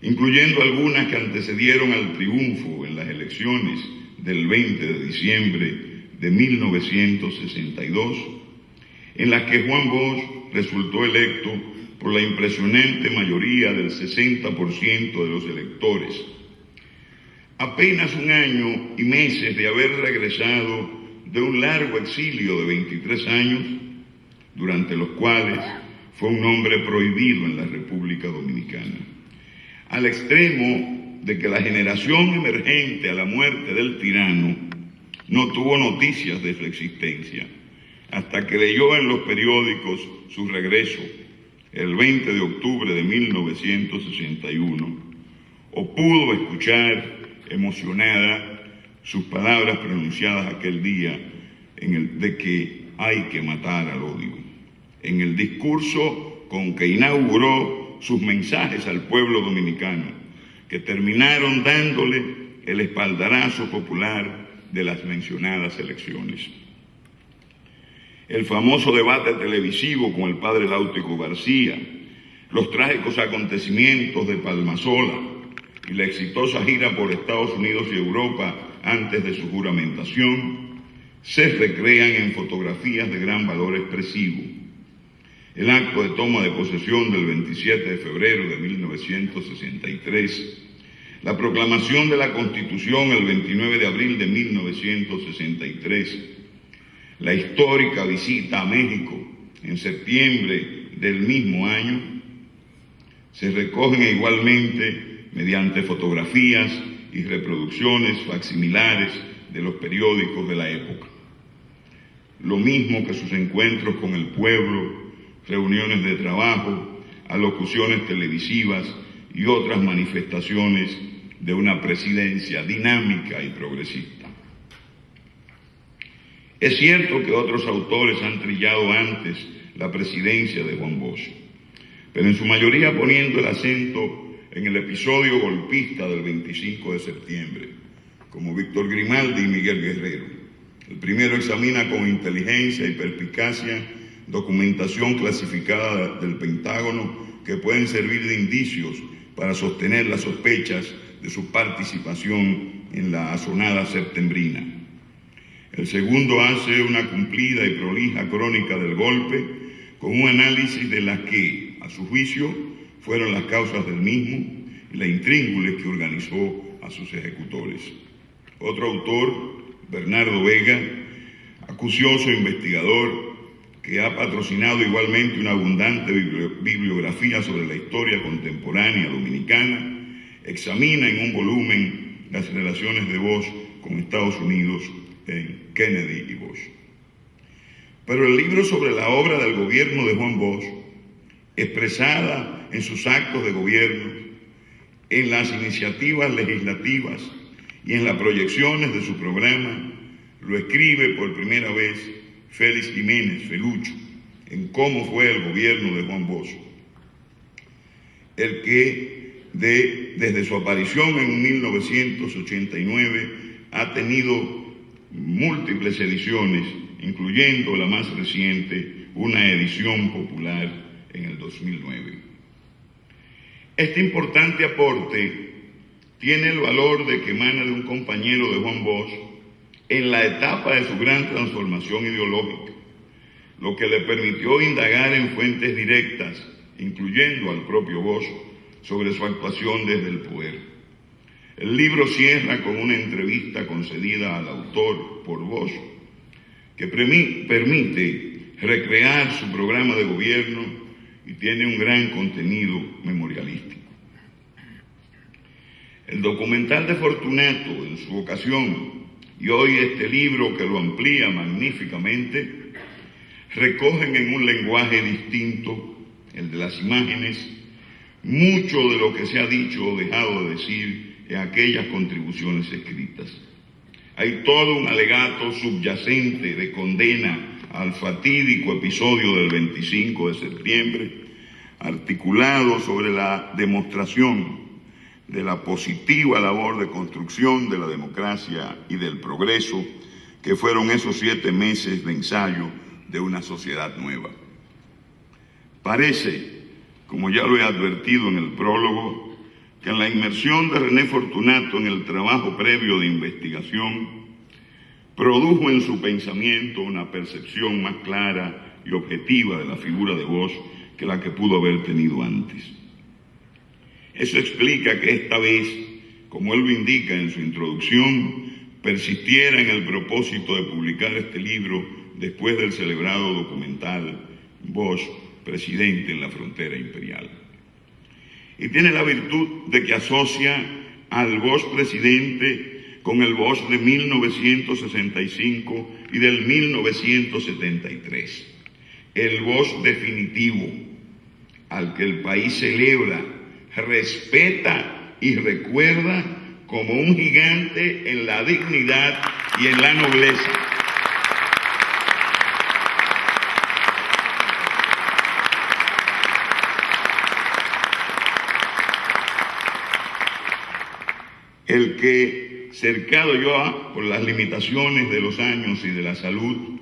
incluyendo algunas que antecedieron al triunfo en las elecciones del 20 de diciembre de 1962, en las que Juan Bosch resultó electo por la impresionante mayoría del 60% de los electores. Apenas un año y meses de haber regresado de un largo exilio de 23 años, durante los cuales fue un hombre prohibido en la República Dominicana, al extremo de que la generación emergente a la muerte del tirano no tuvo noticias de su existencia, hasta que leyó en los periódicos su regreso, el 20 de octubre de 1961, o pudo escuchar emocionada sus palabras pronunciadas aquel día de que hay que matar al odio, en el discurso con que inauguró sus mensajes al pueblo dominicano, que terminaron dándole el espaldarazo popular de las mencionadas elecciones. El famoso debate televisivo con el padre Láutico García, los trágicos acontecimientos de Palmasola y la exitosa gira por Estados Unidos y Europa antes de su juramentación, se recrean en fotografías de gran valor expresivo. El acto de toma de posesión del 27 de febrero de 1963, la proclamación de la Constitución el 29 de abril de 1963, la histórica visita a México en septiembre del mismo año, se recogen igualmente mediante fotografías y reproducciones facsimilares de los periódicos de la época. Lo mismo que sus encuentros con el pueblo, reuniones de trabajo, alocuciones televisivas y otras manifestaciones de una presidencia dinámica y progresista. Es cierto que otros autores han trillado antes la presidencia de Juan Bosch, pero en su mayoría poniendo el acento en el episodio golpista del 25 de septiembre, como Víctor Grimaldi y Miguel Guerrero. El primero examina con inteligencia y perspicacia documentación clasificada del Pentágono que pueden servir de indicios para sostener las sospechas de su participación en la asonada septembrina. El segundo hace una cumplida y prolija crónica del golpe con un análisis de las que, a su juicio, fueron las causas del mismo y la intríngulis que organizó a sus ejecutores. Otro autor, Bernardo Vega, acucioso investigador que ha patrocinado igualmente una abundante bibliografía sobre la historia contemporánea dominicana, examina en un volumen las relaciones de Bosch con Estados Unidos en Kennedy y Bosch. Pero el libro sobre la obra del gobierno de Juan Bosch, expresada en sus actos de gobierno, en las iniciativas legislativas y en las proyecciones de su programa, lo escribe por primera vez Félix Jiménez Felucho, en Cómo fue el gobierno de Juan Bosch, el que desde su aparición en 1989 ha tenido múltiples ediciones, incluyendo la más reciente, una edición popular en el 2009. Este importante aporte tiene el valor de que emana de un compañero de Juan Bosch en la etapa de su gran transformación ideológica, lo que le permitió indagar en fuentes directas, incluyendo al propio Bosch, sobre su actuación desde el poder. El libro cierra con una entrevista concedida al autor por Bosch, que permite recrear su programa de gobierno y tiene un gran contenido memorialístico. El documental de Fortunato, en su ocasión, y hoy este libro que lo amplía magníficamente, recogen en un lenguaje distinto, el de las imágenes, mucho de lo que se ha dicho o dejado de decir en aquellas contribuciones escritas. Hay todo un alegato subyacente de condena al fatídico episodio del 25 de septiembre, articulado sobre la demostración de la positiva labor de construcción de la democracia y del progreso que fueron esos 7 meses de ensayo de una sociedad nueva. Parece, como ya lo he advertido en el prólogo, que en la inmersión de René Fortunato en el trabajo previo de investigación produjo en su pensamiento una percepción más clara y objetiva de la figura de Bosch que la que pudo haber tenido antes. Eso explica que esta vez, como él lo indica en su introducción, persistiera en el propósito de publicar este libro después del celebrado documental Bosch, presidente en la frontera imperial. Y tiene la virtud de que asocia al Bosch presidente con el Bosch de 1965 y del 1973, el Bosch definitivo, al que el país celebra, respeta y recuerda como un gigante en la dignidad y en la nobleza. El que, cercado yo por las limitaciones de los años y de la salud,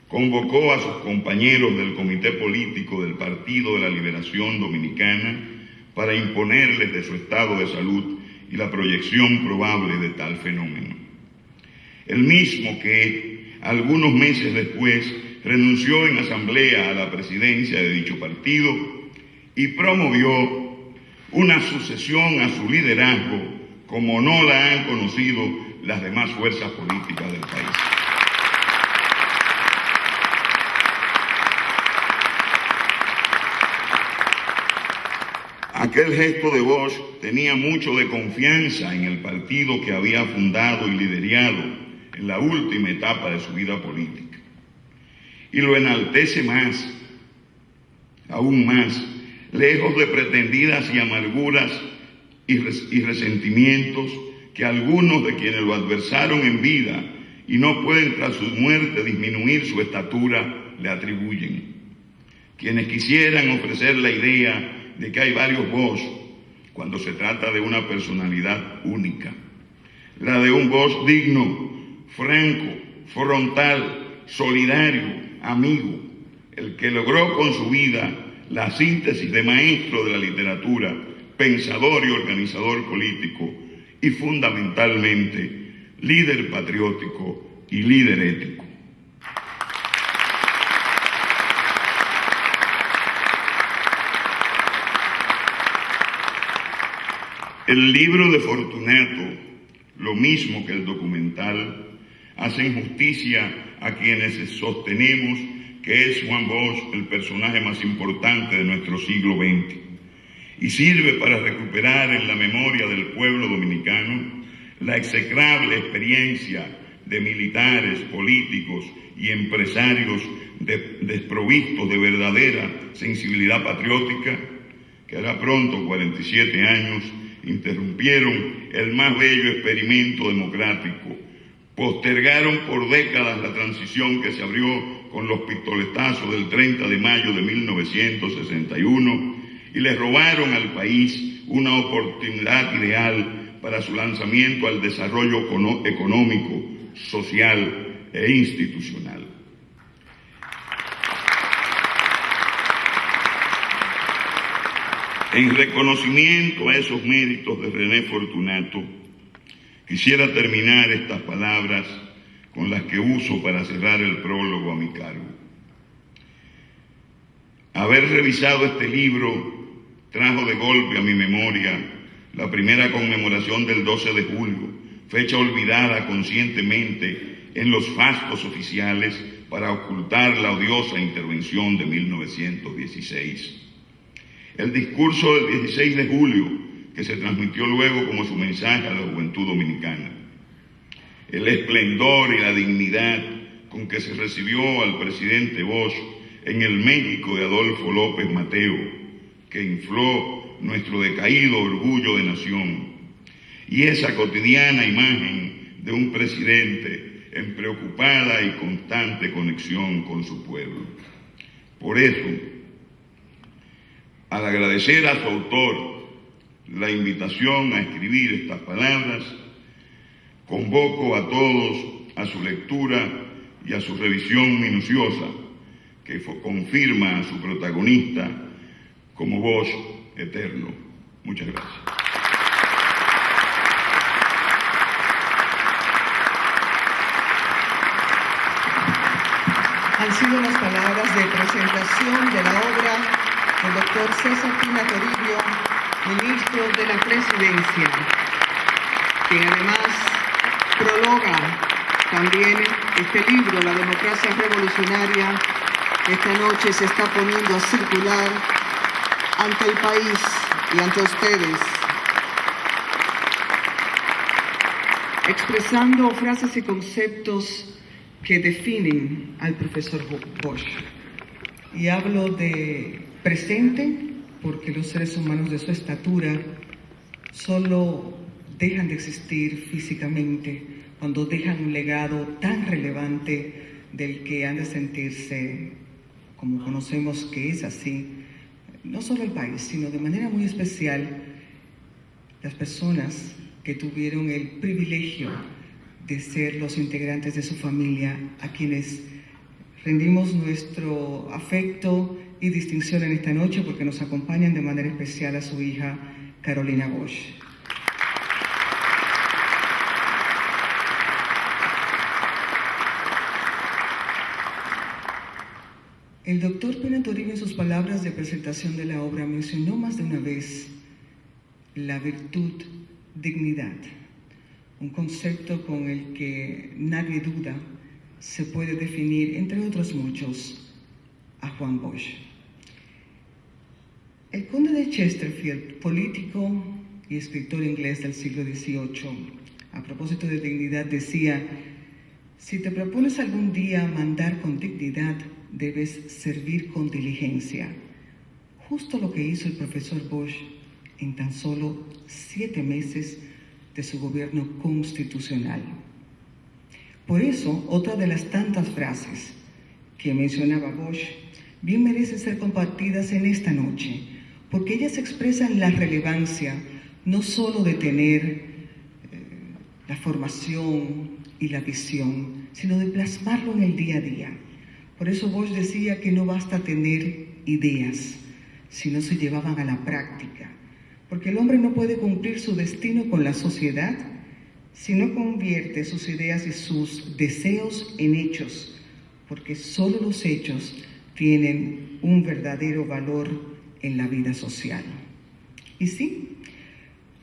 convocó a sus compañeros del Comité Político del Partido de la Liberación Dominicana para imponerles de su estado de salud y la proyección probable de tal fenómeno. El mismo que, algunos meses después, renunció en asamblea a la presidencia de dicho partido y promovió una sucesión a su liderazgo como no la han conocido las demás fuerzas políticas del país. Aquel gesto de Bosch tenía mucho de confianza en el partido que había fundado y liderado en la última etapa de su vida política. Y lo enaltece más, aún más, lejos de pretendidas y amarguras y resentimientos que algunos de quienes lo adversaron en vida y no pueden tras su muerte disminuir su estatura le atribuyen. Quienes quisieran ofrecer la idea de que hay varios Bosch cuando se trata de una personalidad única, la de un Bosch digno, franco, frontal, solidario, amigo, el que logró con su vida la síntesis de maestro de la literatura, pensador y organizador político y fundamentalmente líder patriótico y líder ético. El libro de Fortunato, lo mismo que el documental, hacen justicia a quienes sostenemos que es Juan Bosch el personaje más importante de nuestro siglo XX y sirve para recuperar en la memoria del pueblo dominicano la execrable experiencia de militares, políticos y empresarios desprovistos de verdadera sensibilidad patriótica que hará pronto 47 años interrumpieron el más bello experimento democrático, postergaron por décadas la transición que se abrió con los pistoletazos del 30 de mayo de 1961 y le robaron al país una oportunidad ideal para su lanzamiento al desarrollo económico, social e institucional. En reconocimiento a esos méritos de René Fortunato, quisiera terminar estas palabras con las que uso para cerrar el prólogo a mi cargo. Haber revisado este libro trajo de golpe a mi memoria la primera conmemoración del 12 de julio, fecha olvidada conscientemente en los fastos oficiales para ocultar la odiosa intervención de 1916. El discurso del 16 de julio, que se transmitió luego como su mensaje a la juventud dominicana. El esplendor y la dignidad con que se recibió al presidente Bosch en el México de Adolfo López Mateo, que infló nuestro decaído orgullo de nación, y esa cotidiana imagen de un presidente en preocupada y constante conexión con su pueblo. Por eso, al agradecer a su autor la invitación a escribir estas palabras, convoco a todos a su lectura y a su revisión minuciosa, que confirma a su protagonista como Bosch eterno. Muchas gracias. Han sido las palabras de presentación de la obra del doctor César Pina Toribio, ministro de la Presidencia, quien además prologa también este libro, La democracia revolucionaria. Esta noche se está poniendo a circular ante el país y ante ustedes, expresando frases y conceptos que definen al profesor Bosch. Y hablo de presente porque los seres humanos de su estatura solo dejan de existir físicamente cuando dejan un legado tan relevante del que han de sentirse, como conocemos que es así, no solo el país, sino de manera muy especial las personas que tuvieron el privilegio de ser los integrantes de su familia, a quienes rendimos nuestro afecto y distinción en esta noche porque nos acompañan de manera especial a su hija Carolina Bosch. El doctor Pina Toribio, en sus palabras de presentación de la obra, mencionó más de una vez la virtud dignidad, un concepto con el que nadie duda se puede definir, entre otros muchos, a Juan Bosch. El conde de Chesterfield, político y escritor inglés del siglo XVIII, a propósito de dignidad decía: si te propones algún día mandar con dignidad, debes servir con diligencia. Justo lo que hizo el profesor Bosch en tan solo 7 meses de su gobierno constitucional. Por eso, otra de las tantas frases que mencionaba Bosch bien merecen ser compartidas en esta noche, porque ellas expresan la relevancia no solo de tener la formación y la visión, sino de plasmarlo en el día a día. Por eso Bosch decía que no basta tener ideas, sino se llevaban a la práctica. Porque el hombre no puede cumplir su destino con la sociedad si no convierte sus ideas y sus deseos en hechos, porque solo los hechos tienen un verdadero valor en la vida social. Y sí,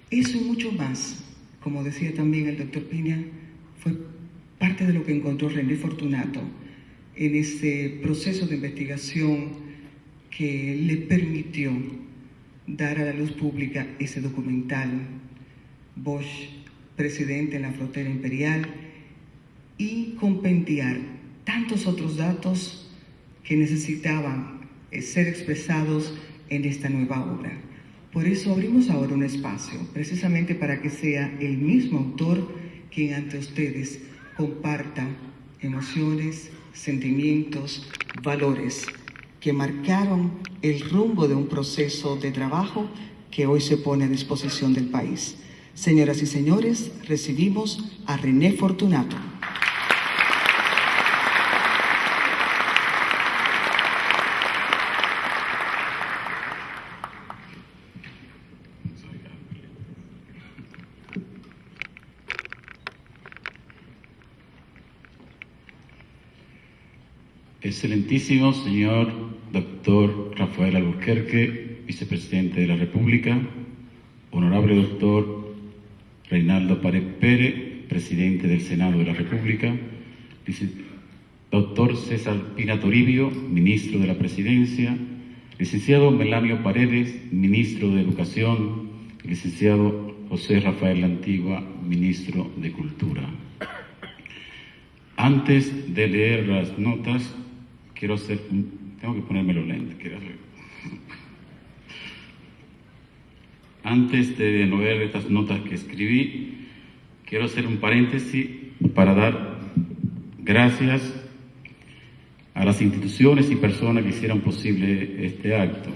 eso y mucho más, como decía también el doctor Pina, fue parte de lo que encontró René Fortunato en ese proceso de investigación que le permitió dar a la luz pública ese documental, Bosch, presidente en la frontera imperial, y compendiar tantos otros datos que necesitaban ser expresados en esta nueva obra. Por eso abrimos ahora un espacio, precisamente para que sea el mismo autor quien ante ustedes comparta emociones, sentimientos, valores que marcaron el rumbo de un proceso de trabajo que hoy se pone a disposición del país. Señoras y señores, recibimos a René Fortunato. Excelentísimo señor doctor Rafael Alburquerque, vicepresidente de la República, honorable doctor Reinaldo Pared Pérez, presidente del Senado de la República, doctor César Pina Toribio, ministro de la Presidencia, licenciado Melanio Paredes, ministro de Educación, licenciado José Rafael Lantigua, ministro de Cultura. Antes de leer las notas, tengo que ponerme los lentes, Antes de leer estas notas que escribí, quiero hacer un paréntesis para dar gracias a las instituciones y personas que hicieron posible este acto.